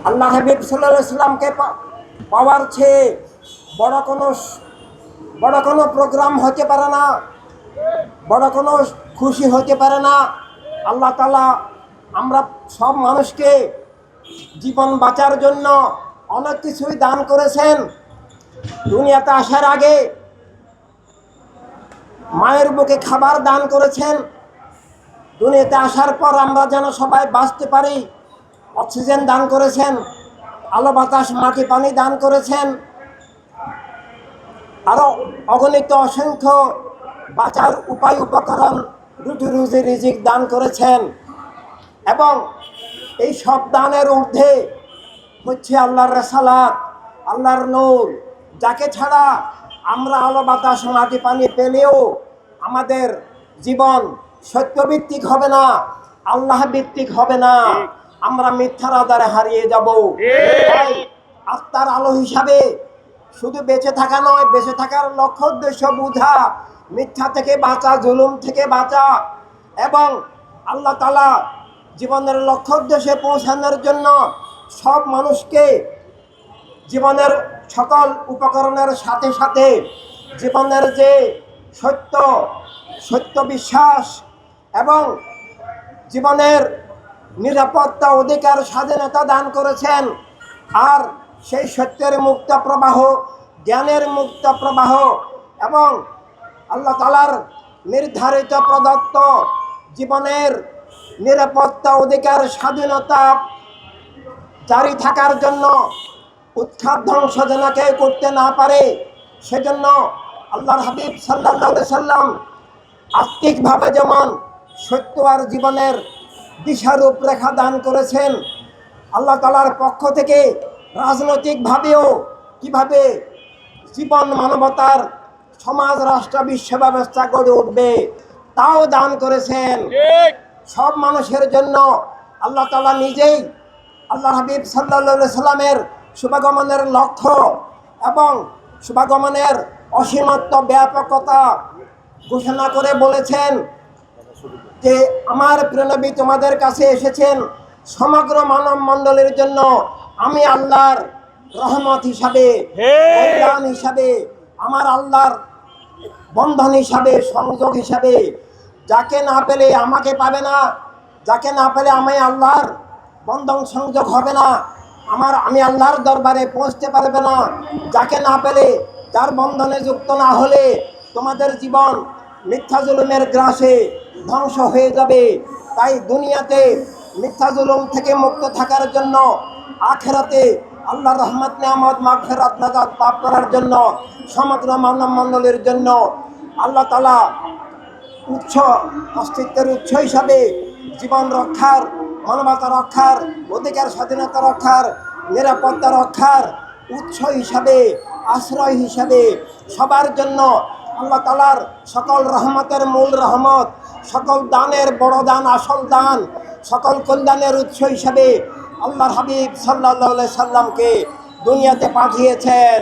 আল্লাহ হাবিব সাল্লাল্লাহু আলাইহি সাল্লামকে পাওয়ার চেয়ে বড় কোনো প্রোগ্রাম হতে পারে না, বড় কোনো খুশি হতে পারে না। আল্লাহ তাআলা আমরা সব মানুষকে জীবন বাঁচার জন্য অনেক কিছুই দান করেছেন। দুনিয়াতে আসার আগে মায়ের বুকে খাবার দান করেছেন। দুনিয়াতে আসার পর আমরা যেন সবাই বাঁচতে পারি অক্সিজেন দান করেছেন, আলো বাতাস মাটি পানি দান করেছেন, আরও অগণিত অসংখ্য বাঁচার উপায় উপকরণ রুটি রুজি রিজিক দান করেছেন। এবং এই সব দানের ঊর্ধ্বে হচ্ছে আল্লাহর রিসালাত, আল্লাহর নূর, যাকে ছাড়া আমরা আলো বাতাস মাটি পানি পেলেও আমাদের জীবন সত্যভিত্তিক হবে না, আল্লাহ ভিত্তিক হবে না, আমরা মিথ্যার আধারে হারিয়ে যাব। তাই আত্মার আলো হিসাবে শুধু বেঁচে থাকা নয়, বেঁচে থাকার লক্ষ্য উদ্দেশ্য বুঝা, মিথ্যা থেকে বাঁচা, জুলুম থেকে বাঁচা এবং আল্লাহ তাআলা জীবনের লক্ষ্য উদ্দেশ্যে পৌঁছানোর জন্য সব মানুষকে জীবনের সকল উপকরণের সাথে সাথে জীবনের যে সত্য বিশ্বাস এবং জীবনের নিরাপত্তা, অধিকার, স্বাধীনতা দান করেছেন। আর সেই সত্যের মুক্ত প্রবাহ, জ্ঞানের মুক্ত প্রবাহ এবং আল্লাহ তাআলার নির্ধারিত প্রদত্ত জীবনের নিরাপত্তা, অধিকার, স্বাধীনতা জারি থাকার জন্য উৎখাত ধ্বংস যেন কেউ করতে না পারে, সেজন্য আল্লাহর হাবিব সাল্লাল্লাহু আলাইহি সাল্লাম আত্মিকভাবে যেমন সত্য আর জীবনের দিশা রূপরেখা দান করেছেন, আল্লাহ তাআলার পক্ষ থেকে রাজনৈতিকভাবেও কিভাবে জীবন, মানবতার সমাজ, রাষ্ট্র, বিশ্ব ব্যবস্থা গড়ে উঠবে তাও দান করেছেন। সব মানুষের জন্য আল্লাহ তাআলা নিজেই আল্লাহ হাবিব সাল্লাল্লাহু আলাইহি সাল্লামের শুভাগমনের লক্ষ্য এবং শুভাগমনের অসীমত্ব, ব্যাপকতা ঘোষণা করে বলেছেন যে আমার প্রিয় নবী তোমাদের কাছে এসেছেন সমগ্র মানব মণ্ডলের জন্য। আমি আল্লাহর রহমত হিসাবে, কল্যাণ হিসাবে, আমার আল্লাহর বন্ধন হিসাবে, সংযোগ হিসাবে। যাকে না পেলে আমাকে পাবে না, যাকে না পেলে আমি আল্লাহর বন্ধন সংযোগ হবে না, আমি আল্লাহর দরবারে পৌঁছতে পারবে না। যাকে না পেলে, যার বন্ধনে যুক্ত না হলে তোমাদের জীবন মিথ্যা জুলুমের গ্রাসে ধ্বংস হয়ে যাবে। তাই দুনিয়াতে মিথ্যা জুলুম থেকে মুক্ত থাকার জন্য, আখিরাতে আল্লাহর রহমত, নিয়ামত, মাগফিরাত, নাজাত লাভ করার জন্য, সমগ্র মানব মণ্ডলের জন্য আল্লাহ তাআলা অস্তিত্বের উৎস হিসাবে জীবন রক্ষার, মানবতা রক্ষার, অধিকার স্বাধীনতা রক্ষার, নিরাপত্তা রক্ষার উৎস হিসাবে, আশ্রয় হিসাবে সবার জন্য আল্লাহ তাআলার সকল রহমতের মূল রহমত, সকল দানের বড় দান, আসল দান, সকল কল্যাণের উৎস হিসাবে আল্লাহর হাবিব সাল্লাল্লাহু আলাইহি সাল্লামকে দুনিয়াতে পাঠিয়েছেন।